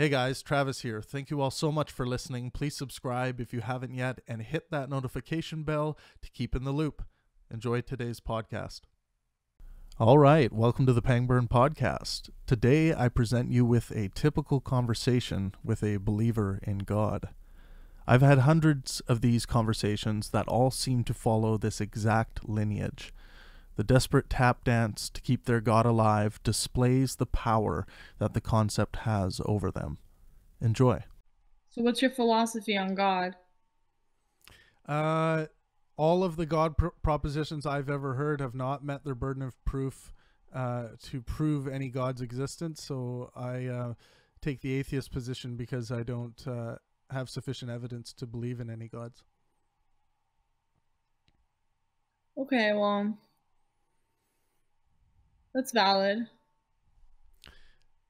Hey guys, Travis here. Thank you all so much for listening. Please subscribe if you haven't yet and hit that notification bell to keep in the loop. Enjoy today's podcast. All right, welcome to the Pangburn podcast. Today I present you with a typical conversation with a believer in God. I've had hundreds of these conversations that all seem to follow this exact lineage. The desperate tap dance to keep their God alive displays the power that the concept has over them. Enjoy. So what's your philosophy on God? All of the God propositions I've ever heard have not met their burden of proof to prove any God's existence. So I take the atheist position because I don't have sufficient evidence to believe in any gods. Okay, well, that's valid.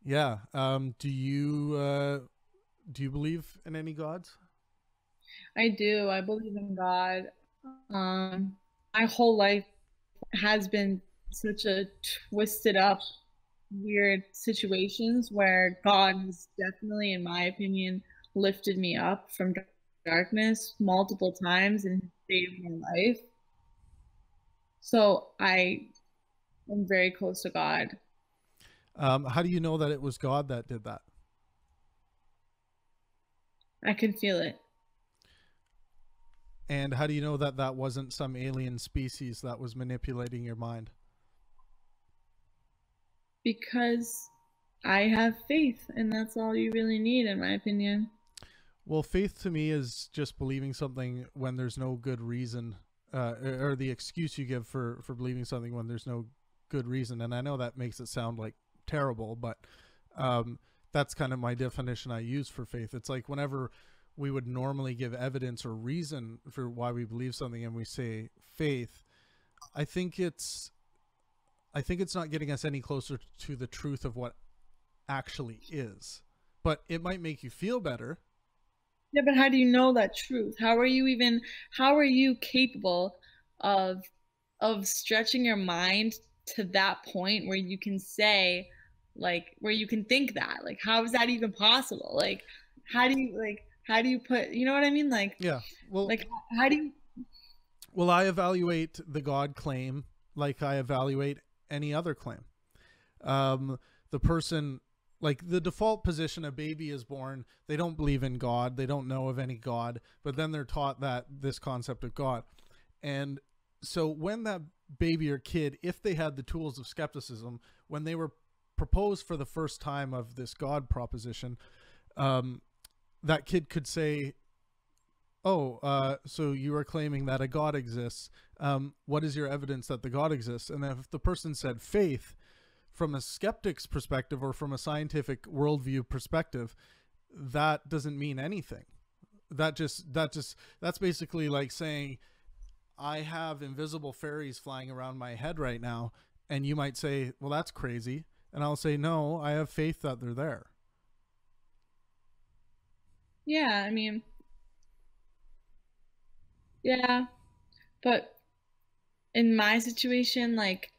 Yeah. Do you believe in any gods? I do. I believe in God. My whole life has been such a twisted up, weird situations where God has definitely, in my opinion, lifted me up from darkness multiple times and saved my life. So I am very close to God. How do you know that it was God that did that? I can feel it. And how do you know that that wasn't some alien species that was manipulating your mind? Because I have faith, and that's all you really need, in my opinion. Well, faith to me is just believing something when there's no good reason, or the excuse you give for believing something when there's no good reason. And I know that makes it sound like terrible, but that's kind of my definition I use for faith. It's like whenever we would normally give evidence or reason for why we believe something and we say faith, I think it's not getting us any closer to the truth of what actually is. But it might make you feel better. Yeah, but how do you know that truth? How are you capable of stretching your mind to that point where you can say, like, where you can think that? Like, how is that even possible? Like, how do you put, you know what I mean? Yeah. Well, Like, how do you, well, I evaluate the God claim like I evaluate any other claim. The person, like the default position, a baby is born, they don't believe in God, they don't know of any God, but then they're taught that this concept of God. And so when that baby or kid, if they had the tools of skepticism, when they were proposed for the first time of this God proposition, that kid could say, oh, so you are claiming that a God exists. What is your evidence that the God exists? And if the person said faith, from a skeptic's perspective or from a scientific worldview perspective, that doesn't mean anything. That's basically like saying, I have invisible fairies flying around my head right now. And you might say, well, that's crazy. And I'll say, no, I have faith that they're there. yeah, I mean, yeah, but in my situation, like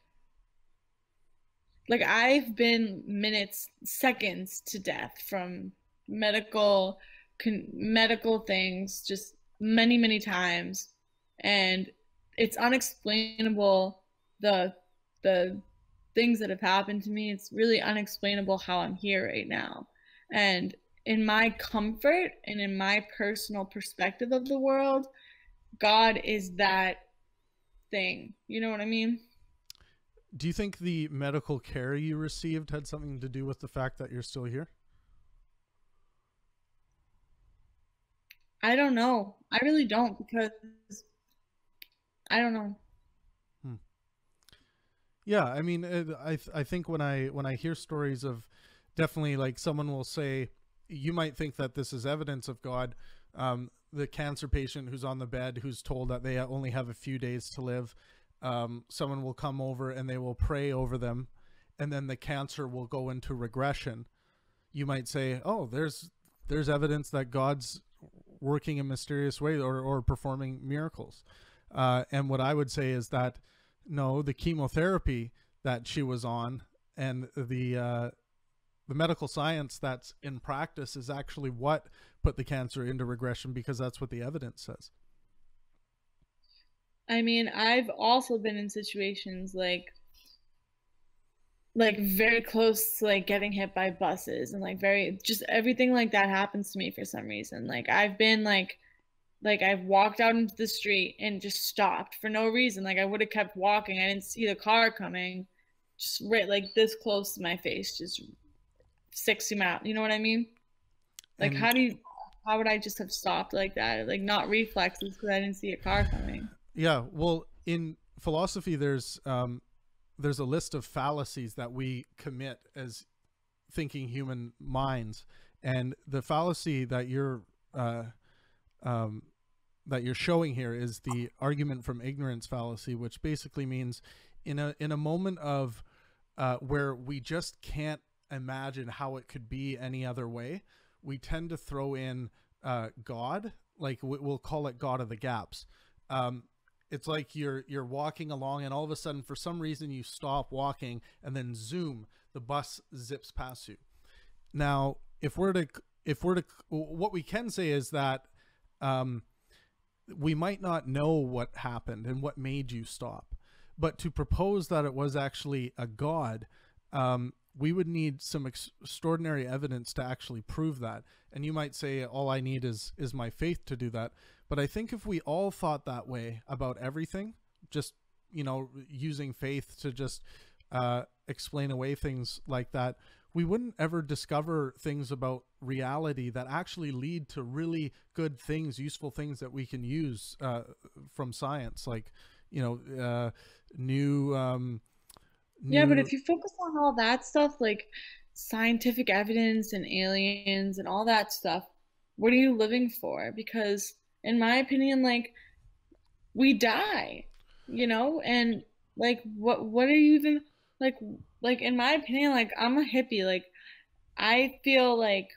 I've been minutes, seconds to death from medical medical things just many, many times. And it's unexplainable the the things that have happened to me. It's really unexplainable how I'm here right now. And in my comfort and in my personal perspective of the world, God is that thing. You know what I mean? Do you think the medical care you received had something to do with the fact that you're still here? I don't know. I really don't because I don't know. Hmm. Yeah, I mean, I think when I hear stories of, definitely, like, someone will say, you might think that this is evidence of God. The cancer patient who's on the bed, who's told that they only have a few days to live, someone will come over and they will pray over them, and then the cancer will go into regression. You might say, oh, there's evidence that God's working in a mysterious way, or performing miracles. And what I would say is that, no, the chemotherapy that she was on and the medical science that's in practice is actually what put the cancer into regression, because that's what the evidence says. I mean, I've also been in situations like very close to like getting hit by buses and like very just everything like that happens to me for some reason. Like I've been like I've walked out into the street and just stopped for no reason. Like I would have kept walking. I didn't see the car coming. Just right like this close to my face, just 60 miles. You know what I mean? Like And how would I just have stopped like that? Like not reflexes because I didn't see a car coming. yeah, well, in philosophy, there's a list of fallacies that we commit as thinking human minds, and the fallacy that you're showing here is the argument from ignorance fallacy, which basically means in a moment of where we just can't imagine how it could be any other way, we tend to throw in God, like we'll call it God of the gaps. It's like you're walking along and all of a sudden for some reason you stop walking and then zoom, the bus zips past you. Now, if we're to what we can say is that we might not know what happened and what made you stop, but to propose that it was actually a God, we would need some extraordinary evidence to actually prove that. And you might say, all I need is my faith to do that. But I think if we all thought that way about everything, just, you know, using faith to just explain away things like that, we wouldn't ever discover things about reality that actually lead to really good things, useful things that we can use from science, like, you know, Yeah, but new. if you focus on all that stuff, like scientific evidence and aliens and all that stuff, what are you living for? Because in my opinion, like we die, you know, and like what are you even like like in my opinion, like I'm a hippie, like I feel like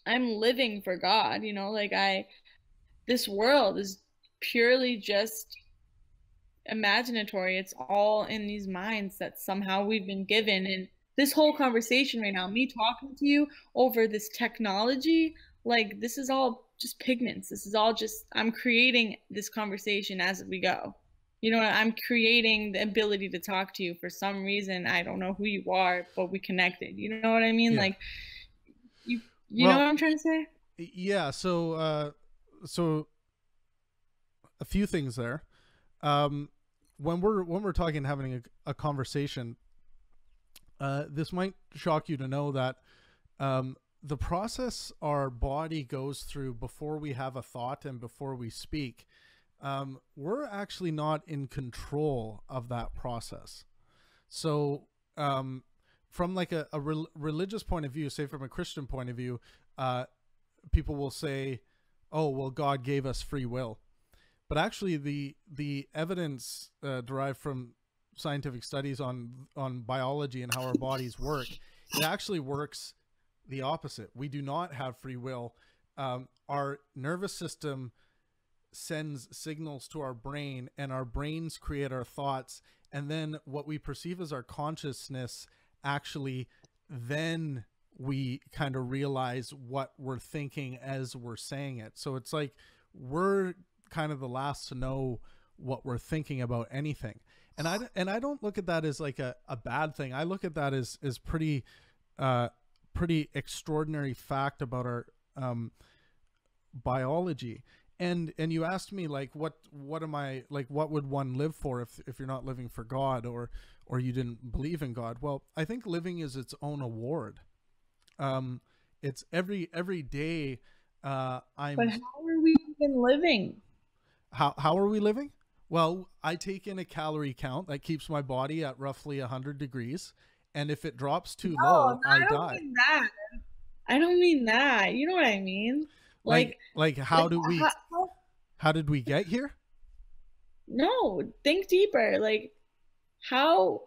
I'm living for God, you know, like I this world is purely just imaginatory. It's all in these minds that somehow we've been given. And this whole conversation right now, me talking to you over this technology, like this is all just pigments. This is all just, I'm creating this conversation as we go. You know, I'm creating the ability to talk to you for some reason. I don't know who you are, but we connected. You know what I mean? Yeah. Like you know what Well, I'm trying to say? yeah. So a few things there. When we're talking, having a conversation, this might shock you to know that the process our body goes through before we have a thought and before we speak, we're actually not in control of that process. So from like a religious point of view, say from a Christian point of view, people will say, oh, well, God gave us free will. But actually, the evidence derived from scientific studies on biology and how our bodies work, it actually works the opposite. We do not have free will. Our nervous system sends signals to our brain, and our brains create our thoughts, and then what we perceive as our consciousness actually then we kind of realize what we're thinking as we're saying it. So it's like we're kind of the last to know what we're thinking about anything. And I don't look at that as like a bad thing. I look at that as pretty extraordinary fact about our biology. And you asked me like what am I like, what would one live for if you're not living for God, or you didn't believe in God? Well, I think living is its own award. It's every day But I'm how are we even living? how are we living? Well, I take in a calorie count that keeps my body at roughly 100 degrees, and if it drops too No, low, no, I I don't die. mean that. I don't mean that. You know what I mean? Like, Like like how did we get here? no, think deeper. Like, how,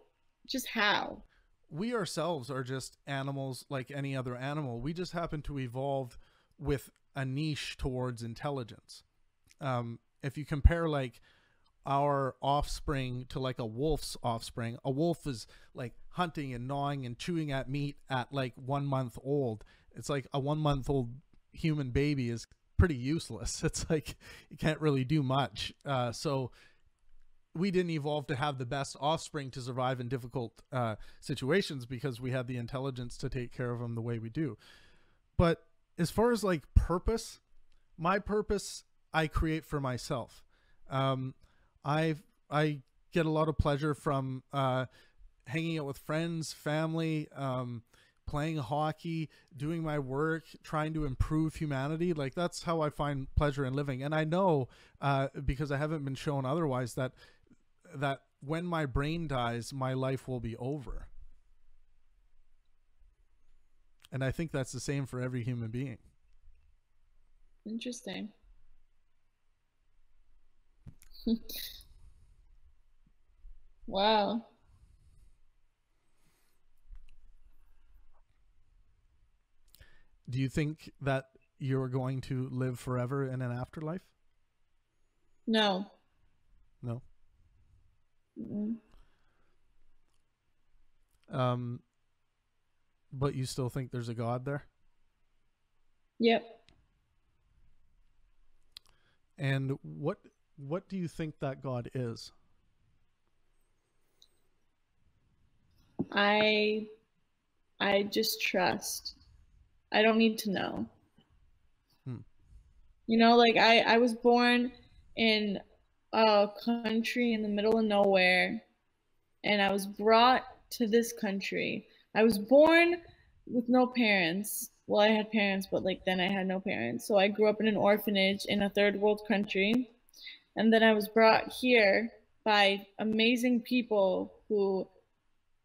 just how? We ourselves are just animals like any other animal. We just happen to evolve with a niche towards intelligence. If you compare like our offspring to like a wolf's offspring, a wolf is like hunting and gnawing and chewing at meat at like 1 month old. It's like a 1 month old human baby is pretty useless. It's like you can't really do much. So we didn't evolve to have the best offspring to survive in difficult situations because we had the intelligence to take care of them the way we do. But as far as like purpose, my purpose I create for myself. I get a lot of pleasure from hanging out with friends, family, playing hockey, doing my work, trying to improve humanity. Like that's how I find pleasure in living. And I know because I haven't been shown otherwise that when my brain dies, my life will be over. And I think that's the same for every human being. Interesting. Wow. Do you think that you're going to live forever in an afterlife? No. No. Mm-mm. But you still think there's a God there? Yep. And what do you think that God is? I just trust. I don't need to know. You know, like I was born in a country in the middle of nowhere, and I was brought to this country. I was born with no parents. Well, I had parents, but like then I had no parents. So I grew up in an orphanage in a third world country. And then I was brought here by amazing people who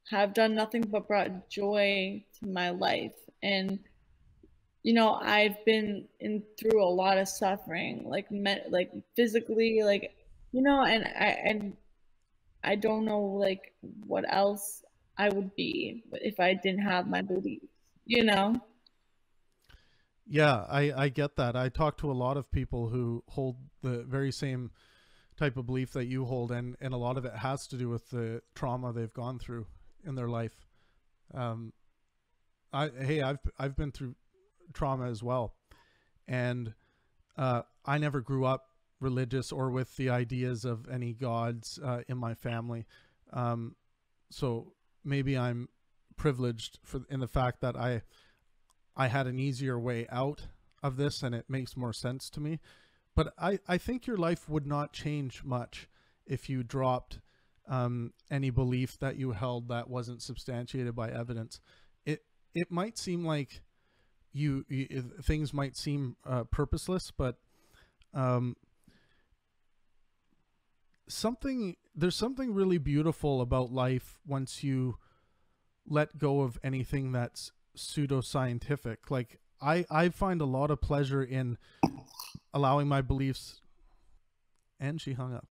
have done nothing but brought joy to my life. And you know, I've been in through a lot of suffering, like physically, like you know, and I don't know like what else I would be if I didn't have my beliefs, you know? Yeah, I get that. I talk to a lot of people who hold the very same type of belief that you hold, and a lot of it has to do with the trauma they've gone through in their life. I've been through trauma as well, and I never grew up religious or with the ideas of any gods in my family. So maybe I'm privileged in the fact that I had an easier way out of this, and it makes more sense to me. But I think your life would not change much if you dropped any belief that you held that wasn't substantiated by evidence. It might seem like things might seem purposeless, but there's something really beautiful about life once you let go of anything that's pseudoscientific. Like I find a lot of pleasure in allowing my beliefs. And she hung up.